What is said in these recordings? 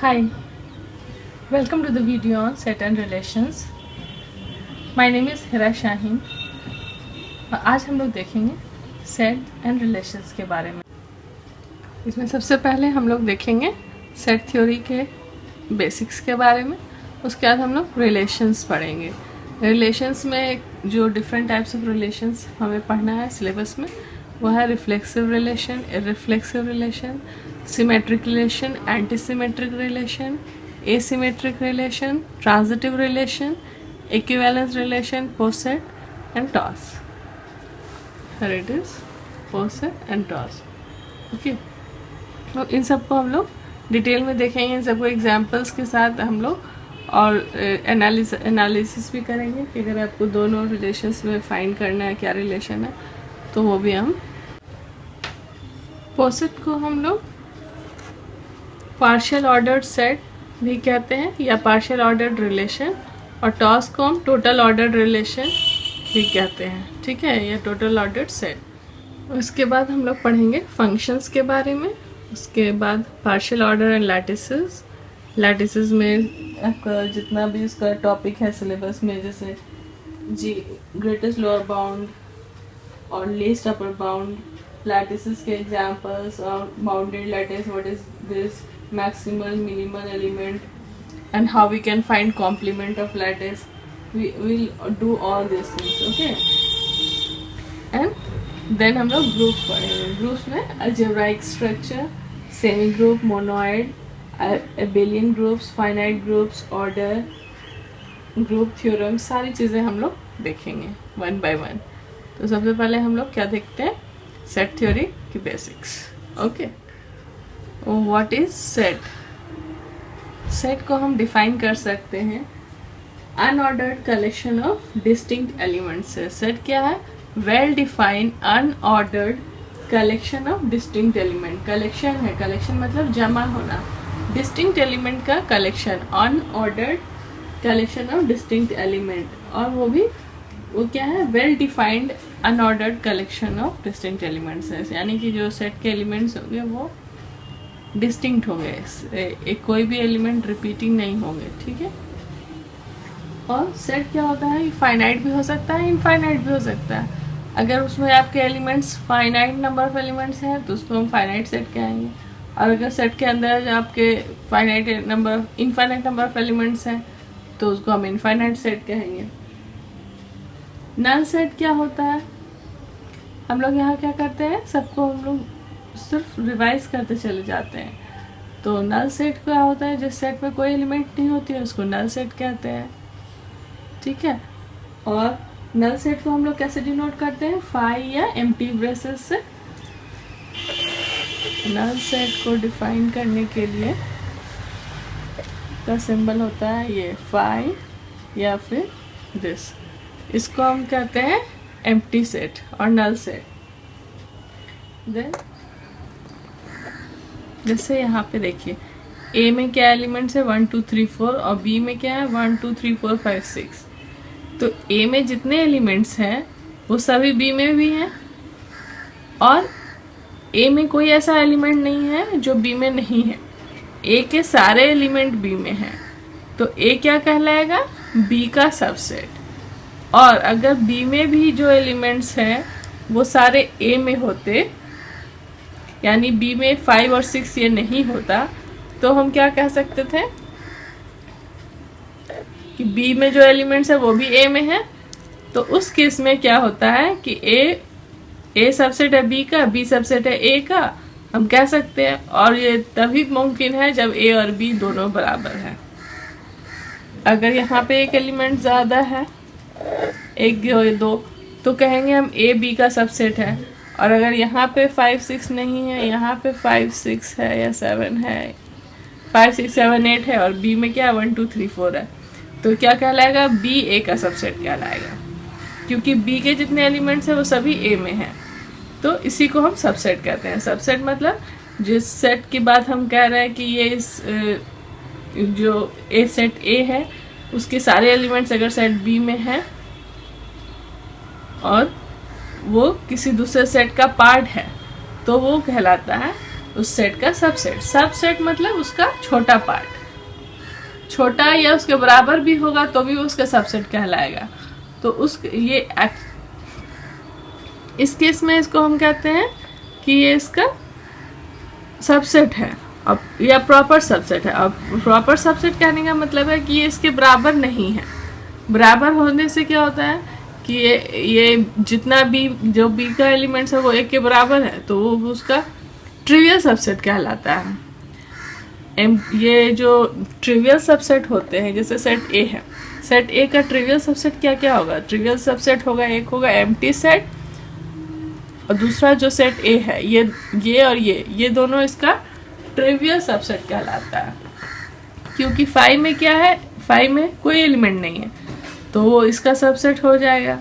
Hi, welcome to the video on set and relations. My name is हिरा शाहीन और आज हम लोग देखेंगे सेट एंड रिलेशंस के बारे में। इसमें सबसे पहले हम लोग देखेंगे सेट थ्योरी के बेसिक्स के बारे में, उसके बाद हम लोग रिलेशंस पढ़ेंगे। रिलेशंस में जो डिफरेंट टाइप्स ऑफ रिलेशंस हमें पढ़ना है सिलेबस में वो है reflexive relation, irreflexive relation, symmetric relation, antisymmetric relation, asymmetric relation, transitive relation, equivalence relation, poset and toset. Here it is, poset and toset. Okay, तो इन सबको हम लोग डिटेल में देखेंगे, इन सबको एग्जाम्पल्स के साथ हम लोग और एनालिसिस भी करेंगे कि अगर आपको दोनों रिलेशंस में फाइंड करना है क्या रिलेशन है तो वो भी हम। पोसेट को हम लोग पार्शियल ऑर्डर्ड सेट भी कहते हैं या पार्शियल ऑर्डर्ड रिलेशन, और टॉस को हम टोटल ऑर्डर्ड रिलेशन भी कहते हैं, ठीक है, या टोटल ऑर्डर्ड सेट। उसके बाद हम लोग पढ़ेंगे फंक्शंस के बारे में, उसके बाद partial order and lattices. Lattices में आपका जितना भी उसका टॉपिक है सिलेबस में, जैसे जी ग्रेटेस्ट लोअर बाउंड और लीस्ट अपर बाउंड, लैटिसेस के एग्जांपल्स और bounded lattice, what is this, maximal minimal element and how we can find complement of lattice. We will do all these things, okay? And then हम लोग group पढ़ेंगे। Groups में algebraic structure, semi group, monoid, abelian groups, finite groups, order, group theorem, सारी चीज़ें हम लोग देखेंगे one by one. तो सबसे पहले हम लोग क्या देखते हैं, सेट थ्योरी की basics. Okay, what is set? Set को हम डिफाइन कर सकते हैं unordered collection of distinct elements से। सेट क्या है? Well defined unordered collection of distinct element. Collection है, कलेक्शन मतलब जमा होना, डिस्टिंक्ट एलिमेंट का collection, unordered collection of distinct element, और वो क्या है? Well defined unordered collection of distinct elements है, यानी कि जो सेट के एलिमेंट्स होंगे वो डिस्टिंक्ट होंगे, कोई भी एलिमेंट रिपीटिंग नहीं होंगे, ठीक है। और सेट क्या होता है? फाइनाइट भी हो सकता है, इनफाइनाइट भी हो सकता है। अगर उसमें आपके elements finite number of elements हैं तो उसको हम फाइनाइट सेट कहेंगे, और अगर सेट के अंदर आपके इनफाइनाइट नंबर ऑफ एलिमेंट्स हैं तो उसको हम इनफाइनाइट सेट कहेंगे। नल सेट क्या होता है? हम लोग यहाँ क्या करते हैं, सबको हम लोग सिर्फ रिवाइज करते चले जाते हैं। तो नल सेट क्या होता है? जिस सेट में कोई एलिमेंट नहीं होती है उसको नल सेट कहते हैं, ठीक है। और नल सेट को हम लोग कैसे डिनोट करते हैं? फाई या एम्प्टी ब्रेसेस से। नल सेट को डिफाइन करने के लिए का सिंबल होता है ये फाई या फिर दिस, इसको हम कहते हैं एम्प्टी सेट और नल सेट। देन जैसे यहाँ पे देखिए, ए में क्या एलिमेंट्स है? 1 2 3 4, और बी में क्या है? 1 2 3 4 5 6। तो ए में जितने एलिमेंट्स हैं वो सभी बी में भी हैं, और ए में कोई ऐसा एलिमेंट नहीं है जो बी में नहीं है। ए के सारे एलिमेंट बी में हैं, तो ए क्या कहलाएगा? बी का सबसेट। और अगर बी में भी जो एलिमेंट्स हैं वो सारे ए में होते, यानी बी में 5 और 6 ये नहीं होता, तो हम क्या कह सकते थे कि बी में जो एलिमेंट्स है वो भी ए में है। तो उस केस में क्या होता है कि ए सबसेट है बी का, बी सबसेट है ए का, हम कह सकते हैं। और ये तभी मुमकिन है जब ए और बी दोनों बराबर है। अगर यहाँ पे एक एलिमेंट ज़्यादा है, एक या दो, तो कहेंगे हम ए बी का सबसेट है। और अगर यहाँ पे 5 6 नहीं है, यहाँ पे 5 6 है या 7 है, 5 6 7 8 है, और बी में क्या 1 2 3 4 है, तो क्या कहलाएगा? बी ए का सबसेट कहलाएगा, क्योंकि बी के जितने एलिमेंट्स हैं वो सभी ए में हैं। तो इसी को हम सबसेट कहते हैं। सबसेट मतलब जिस सेट की बात हम कह रहे हैं कि ये इस जो ए सेट ए है उसके सारे एलिमेंट्स अगर सेट बी में है और वो किसी दूसरे सेट का पार्ट है तो वो कहलाता है उस सेट का सबसेट। सबसेट मतलब उसका छोटा पार्ट, छोटा या उसके बराबर भी होगा तो भी उसका सबसेट कहलाएगा। तो इस केस में इसको हम कहते हैं कि ये इसका सबसेट है अब, या प्रॉपर सबसेट है। अब प्रॉपर सबसेट कहने का मतलब है कि ये इसके बराबर नहीं है। बराबर होने से क्या होता है कि ये जितना भी जो बी का एलिमेंट्स है वो एक के बराबर है, तो वो उसका ट्रिवियल सबसेट कहलाता है। ये जो ट्रिवियल सबसेट होते हैं, जैसे सेट ए है, सेट ए का ट्रिवियल सबसेट क्या क्या होगा? ट्रिवियल सबसेट होगा, एक होगा एम्प्टी सेट, और दूसरा जो सेट ए है ये और ये दोनों इसका ट्रिवियल सबसेट कहलाता है। क्योंकि 5 में क्या है, 5 में कोई एलिमेंट नहीं है तो वो इसका सबसेट हो जाएगा।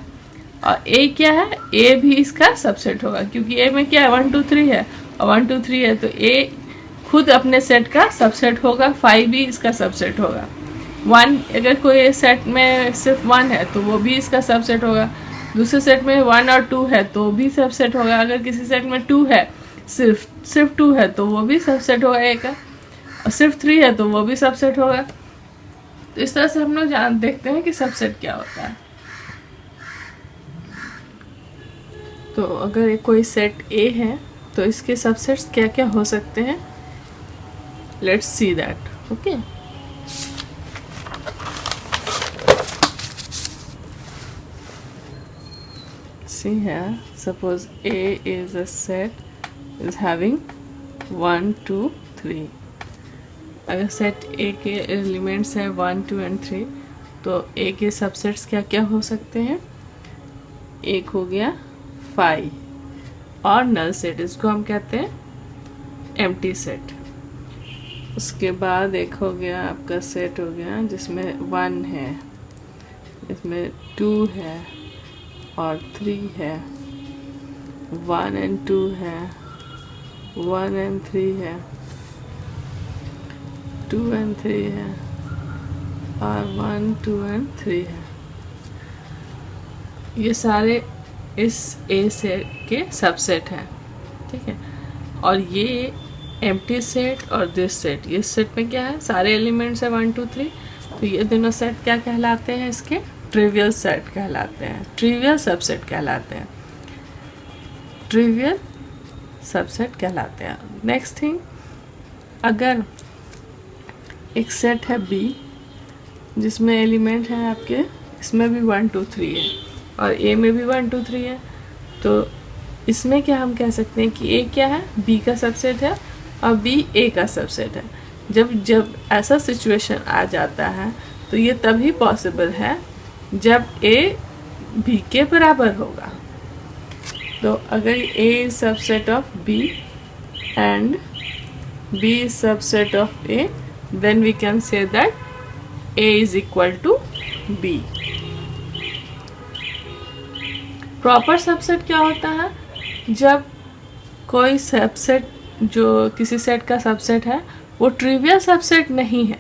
और ए क्या है, ए भी इसका सबसेट होगा, क्योंकि ए में क्या है 1 2 3 है और 1 2 3 है, तो ए खुद अपने सेट का सबसेट होगा, 5 भी इसका सबसेट होगा। 1 अगर कोई सेट में सिर्फ 1 है तो वो भी इसका सबसेट होगा, दूसरे सेट में 1 और 2 है तो भी सबसेट होगा। अगर किसी सेट में 2 है, सिर्फ 2 है तो वो भी सबसेट होगा ए का, और सिर्फ 3 है तो वो भी सबसेट होगा। तो इस तरह से हम लोग देखते हैं कि सबसेट क्या होता है। तो अगर कोई सेट ए है तो इसके सबसेट्स क्या क्या हो सकते हैं, let's see that. Okay, see here, suppose A is a set is having 1 2 3। अगर सेट A के एलिमेंट्स हैं 1 2 and 3, तो A के सबसेट्स क्या क्या हो सकते हैं? एक हो गया 5 और नल सेट, इसको हम कहते हैं एम्प्टी सेट। उसके बाद एक हो गया आपका सेट हो गया जिसमें 1 है, इसमें 2 है और 3 है, 1 and 2 है, 1 and 3 है, 2 and 3 है और 1 2 and 3 है। ये सारे इस ए सेट के सबसेट हैं, ठीक है। और ये एम्प्टी सेट और दिस सेट, ये सेट में क्या है, सारे एलिमेंट्स है 1 2 3, तो ये दोनों सेट क्या कहलाते हैं? इसके ट्रिवियल सेट कहलाते हैं, ट्रिवियल सबसेट कहलाते हैं, ट्रिवियल सबसेट कहलाते हैं। नेक्स्ट थिंग, अगर एक सेट है बी जिसमें एलिमेंट है आपके, इसमें भी 1 2 3 है और ए में भी 1 2 3 है, तो इसमें क्या हम कह सकते हैं कि ए क्या है, बी का सबसेट है और बी ए का सबसेट है। जब ऐसा सिचुएशन आ जाता है तो ये तभी पॉसिबल है जब ए बी के बराबर होगा। तो अगर A is subset of B and B is subset of A, then we can say that A is equal to B. Proper subset क्या होता है? जब कोई सबसेट जो किसी सेट का सबसेट है वो ट्रिवियल सबसेट नहीं है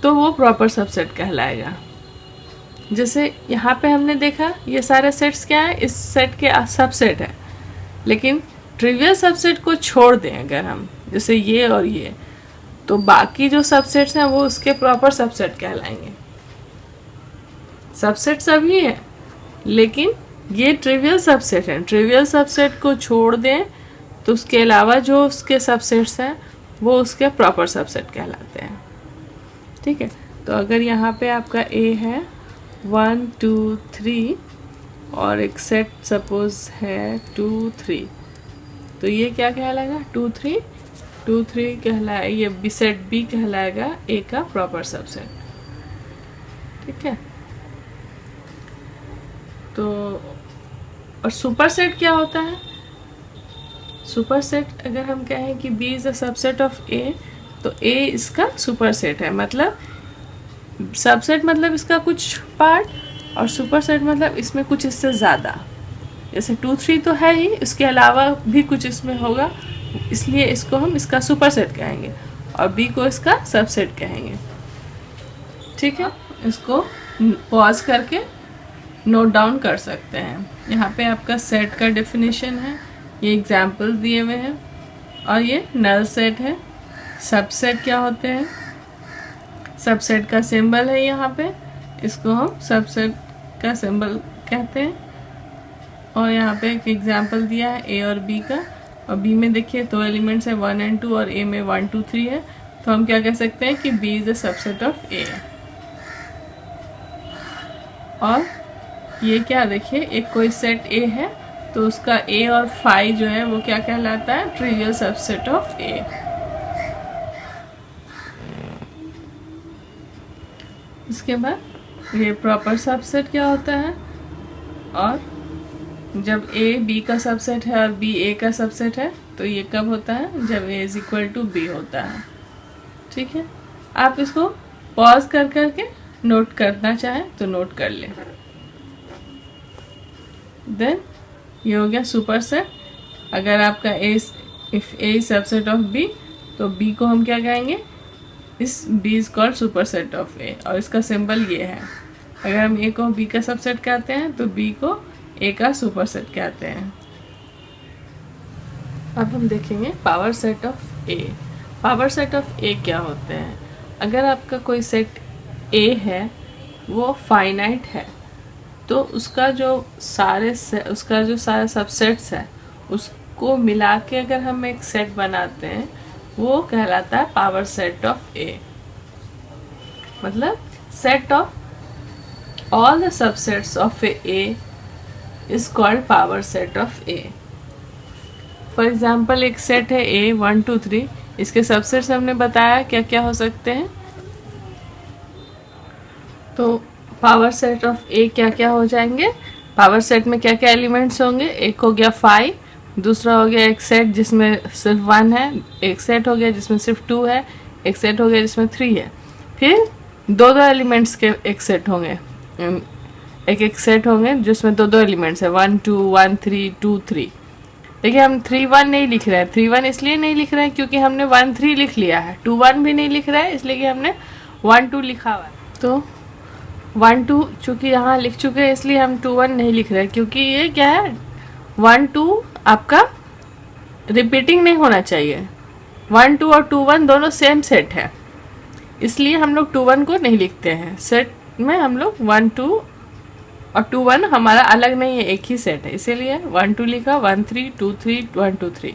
तो वो प्रॉपर सबसेट कहलाएगा। जैसे यहाँ पे हमने देखा ये सारे सेट्स क्या है, इस सेट के सबसेट है, लेकिन ट्रिवियल सबसेट को छोड़ दें अगर हम, जैसे ये और ये, तो बाकी जो सबसेट्स हैं वो उसके प्रॉपर सबसेट कहलाएंगे। सबसेट सभी है लेकिन ये ट्रिवियल सबसेट है। ट्रिवियल सबसेट को छोड़ दें तो उसके अलावा जो उसके सबसेट्स हैं वो उसके प्रॉपर सबसेट कहलाते हैं, ठीक है। तो अगर यहाँ पे आपका ए है 1 2 3 और एक सेट सपोज है 2 3, तो ये क्या कहलाएगा, 2 3 कहलाए, ये बी सेट बी कहलाएगा ए का प्रॉपर सबसेट, ठीक है। तो और सुपर सेट क्या होता है? सुपर सेट अगर हम कहें कि B is a subset of A, तो ए इसका सुपर सेट है। मतलब सबसेट मतलब इसका कुछ पार्ट, और सुपर सेट मतलब इसमें कुछ इससे ज़्यादा। जैसे 2 3 तो है ही, इसके अलावा भी कुछ इसमें होगा, इसलिए इसको हम इसका सुपर सेट कहेंगे और बी को इसका सबसेट कहेंगे, ठीक है। इसको पॉज करके नोट डाउन कर सकते हैं। यहाँ पे आपका सेट का डेफिनेशन है, ये एग्जाम्पल्स दिए हुए हैं। और ये नल सेट है। सबसेट क्या होते हैं? सबसेट का सिंबल है यहाँ पे, इसको हम सबसेट का सिंबल कहते हैं। और यहाँ पे एक एग्जांपल दिया है ए और बी का, और बी में देखिए 2 एलिमेंट्स है 1 and 2 और ए में 1 2 3 है, तो हम क्या कह सकते हैं कि B is a subset of A. और ये क्या देखिए, एक कोई सेट ए है तो उसका ए और फाई जो है वो क्या कहलाता है? ट्रिवियल सबसेट ऑफ ए। इसके बाद ये प्रॉपर सबसेट क्या होता है, और जब ए बी का सबसेट है और बी ए का सबसेट है तो ये कब होता है? जब ए इज इक्वल टू बी होता है। ठीक है, आप इसको पॉज कर करके नोट करना चाहें तो नोट कर लें। देन ये हो गया सुपर सेट। अगर आपका A if A is subset of B तो बी को हम क्या कहेंगे? इस B is called super set of A, और इसका सिंबल ये है। अगर हम ए को बी का सबसेट कहते हैं तो बी को ए का सुपर सेट कहते हैं। अब हम देखेंगे power set of A. Power set of A क्या होते हैं? अगर आपका कोई सेट ए है वो फाइनाइट है तो उसका जो सारे सबसेट्स है उसको मिला के अगर हम एक सेट बनाते हैं वो कहलाता है पावर सेट ऑफ ए। मतलब set of all the subsets of A is called power set of A. For example एक सेट है ए 1 2 3, इसके सबसेट्स हमने बताया क्या क्या हो सकते हैं। तो पावर सेट ऑफ ए क्या क्या हो जाएंगे? पावर सेट में क्या क्या एलिमेंट्स होंगे? एक हो गया 5, दूसरा हो गया एक सेट जिसमें सिर्फ 1 है, एक सेट हो गया जिसमें सिर्फ 2 है, एक सेट हो गया जिसमें 3 है, फिर दो एलिमेंट्स के एक सेट होंगे, एक सेट होंगे जिसमें दो एलिमेंट्स है 1 2 1 3 2 3। देखिए हम 3 1 नहीं लिख रहे हैं। 3 1 इसलिए नहीं लिख रहे हैं क्योंकि हमने 1 3 लिख लिया है। 2 1 भी नहीं लिख रहा है इसलिए कि हमने 1 2 लिखा हुआ है। तो 1 2 चूँकि यहाँ लिख चुके हैं इसलिए हम 2 1 नहीं लिख रहे हैं, क्योंकि ये क्या है 1 2 आपका रिपीटिंग नहीं होना चाहिए। 1 2 और 2 1 दोनों सेम सेट है, इसलिए हम लोग 2 1 को नहीं लिखते हैं। सेट में हम लोग 1 2 और 2 1 हमारा अलग नहीं है, एक ही सेट है, इसीलिए 1 2 लिखा 1 3 2 3 1 2 3।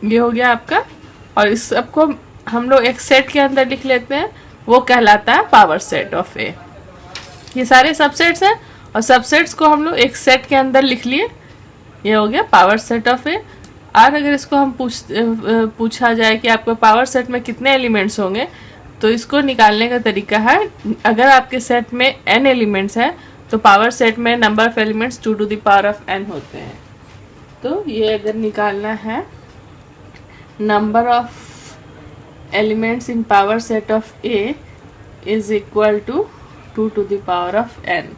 ये हो गया आपका। और इस सबको हम लोग एक सेट के अंदर लिख लेते हैं, वो कहलाता है पावर सेट ऑफ ए। ये सारे सबसेट्स हैं और सबसेट्स को हम लोग एक सेट के अंदर लिख लिए, ये हो गया पावर सेट ऑफ ए। और अगर इसको हम पूछा जाए कि आपके पावर सेट में कितने एलिमेंट्स होंगे तो इसको निकालने का तरीका है, अगर आपके सेट में n एलिमेंट्स हैं तो पावर सेट में number of elements 2 to the power of n होते हैं। तो ये अगर निकालना है number of elements in power set of A is equal to 2 to the power of n।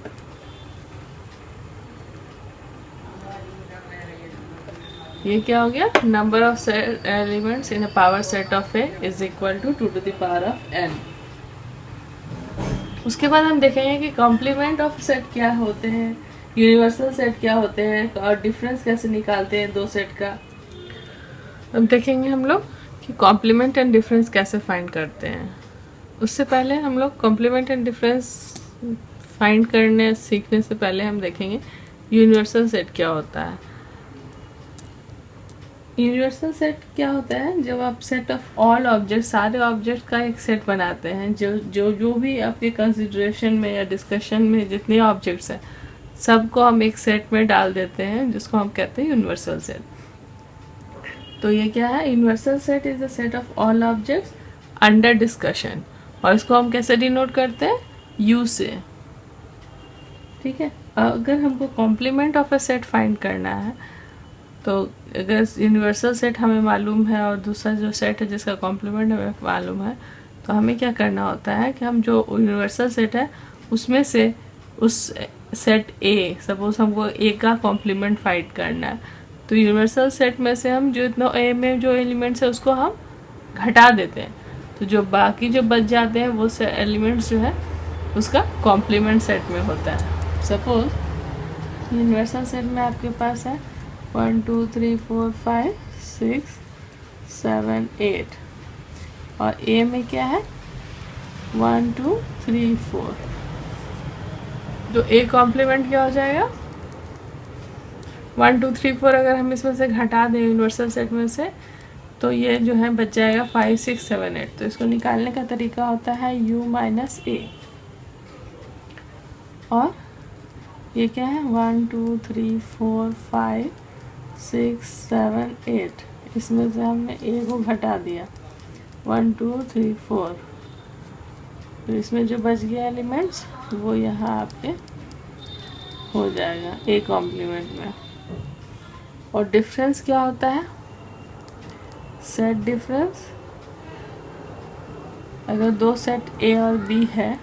ये क्या हो गया? Number of elements in a power set of A is equal to 2 to the power of n। उसके बाद हम देखेंगे कि complement of set क्या होते हैं, यूनिवर्सल सेट क्या होते हैं और डिफरेंस कैसे निकालते हैं दो सेट का। अब देखेंगे हम लोग कि कॉम्प्लीमेंट एंड डिफरेंस कैसे फाइंड करते हैं। उससे पहले हम लोग कॉम्प्लीमेंट एंड डिफरेंस फाइंड करने सीखने से पहले हम देखेंगे यूनिवर्सल सेट क्या होता है। यूनिवर्सल सेट क्या होता है? जब आप सेट ऑफ ऑल ऑब्जेक्ट, सारे ऑब्जेक्ट का एक सेट बनाते हैं, जो भी आपके कंसिडरेशन में या डिस्कशन में जितने ऑब्जेक्ट्स हैं सबको हम एक सेट में डाल देते हैं, जिसको हम कहते हैं यूनिवर्सल सेट। तो ये क्या है? Universal set is a set of all objects under discussion, और इसको हम कैसे डिनोट करते हैं? यू से। ठीक है। अगर हमको complement of a set find करना है तो अगर यूनिवर्सल सेट हमें मालूम है और दूसरा जो सेट है जिसका कॉम्प्लीमेंट हमें मालूम है, तो हमें क्या करना होता है कि हम जो यूनिवर्सल सेट है उसमें से उस सेट ए, सपोज हमको ए का कॉम्प्लीमेंट फाइंड करना है, तो यूनिवर्सल सेट में से हम जो इतना ए में जो एलिमेंट्स है उसको हम घटा देते हैं, तो जो बाकी जो बच जाते हैं वो एलिमेंट्स जो है उसका कॉम्प्लीमेंट सेट में होता है। सपोज यूनिवर्सल सेट में आपके पास है 1 2 3 4 5 6 7 8 और ए में क्या है 1 2 3 4। तो ए कॉम्प्लीमेंट क्या हो जाएगा 1 2 3 4। अगर हम इसमें से घटा दें यूनिवर्सल सेट में से तो ये जो है बच जाएगा 5 6 7 8। तो इसको निकालने का तरीका होता है u माइनस ए। और ये क्या है 1 2 3 4 5 6 7 8। इसमें से हमने ए को घटा दिया 1 2 3 4। तो इसमें जो बच गया एलिमेंट्स वो यहाँ आपके हो जाएगा ए कॉम्प्लीमेंट में। और डिफरेंस क्या होता है सेट डिफरेंस। अगर दो सेट ए और बी है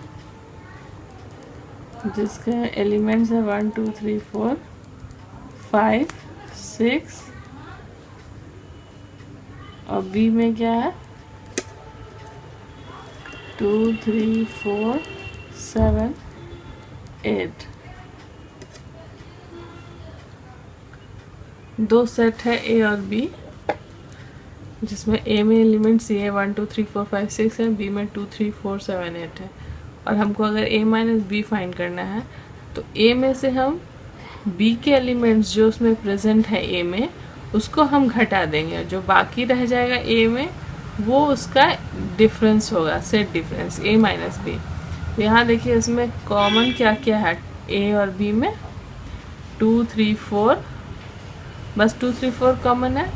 जिसके एलिमेंट्स है 1 2 3 4 5 6 और बी में क्या है 2 3 4 7 8। दो सेट है ए और बी जिसमें ए में एलिमेंट्स ये 1 2 3 4 5 6 है, बी में 2 3 4 7 8 है। और हमको अगर ए माइनस बी फाइंड करना है तो ए में से हम बी के एलिमेंट्स जो उसमें प्रेजेंट है ए में उसको हम घटा देंगे। जो बाकी रह जाएगा ए में वो उसका डिफरेंस होगा सेट डिफरेंस ए माइनस बी। यहाँ देखिए इसमें कॉमन क्या क्या है ए और बी में 2 3 4 बस 2 3 4 कॉमन है।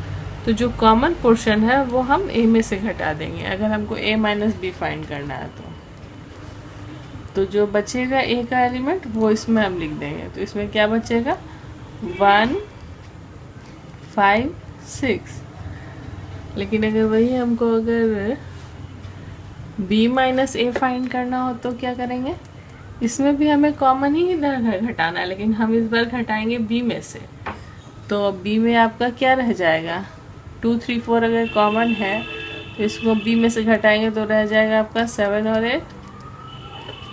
तो जो कॉमन पोर्शन है वो हम ए में से घटा देंगे अगर हमको ए माइनस बी फाइंड करना है तो जो बचेगा ए का एलिमेंट वो इसमें हम लिख देंगे। तो इसमें क्या बचेगा 1 5 6। लेकिन अगर वही हमको अगर b माइनस ए फाइंड करना हो तो क्या करेंगे इसमें भी हमें कॉमन ही घटाना है लेकिन हम इस बार घटाएंगे b में से। तो b में आपका क्या रह जाएगा 2 3 4 अगर कॉमन है तो इसको b में से घटाएंगे तो रह जाएगा आपका 7 और 8।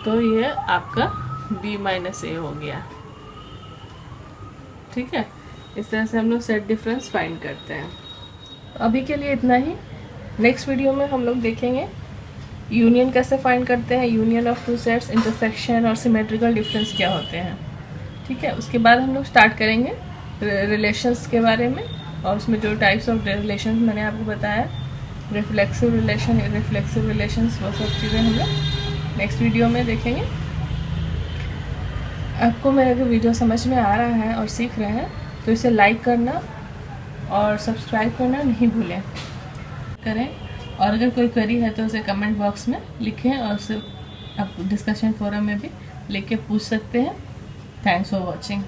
तो ये आपका b माइनस ए हो गया। ठीक है, इस तरह से हम लोग सेट डिफरेंस फाइंड करते हैं। अभी के लिए इतना ही। नेक्स्ट वीडियो में हम लोग देखेंगे यूनियन कैसे फाइंड करते हैं, union of two sets, intersection और सिमेट्रिकल डिफरेंस क्या होते हैं। ठीक है, उसके बाद हम लोग स्टार्ट करेंगे रिलेशंस के बारे में और उसमें जो टाइप्स ऑफ रिलेशंस मैंने आपको बताया रिफ्लेक्सिव रिलेशन, इररिफ्लेक्सिव रिलेशंस, वो सब चीज़ें हम लोग नेक्स्ट वीडियो में देखेंगे। आपको मेरा जो वीडियो समझ में आ रहा है और सीख रहे हैं तो इसे लाइक करना और सब्सक्राइब करना नहीं भूलें करें। और अगर कोई क्वेरी है तो उसे कमेंट बॉक्स में लिखें और उसे आप डिस्कशन फोरम में भी लिख के पूछ सकते हैं। Thanks for watching.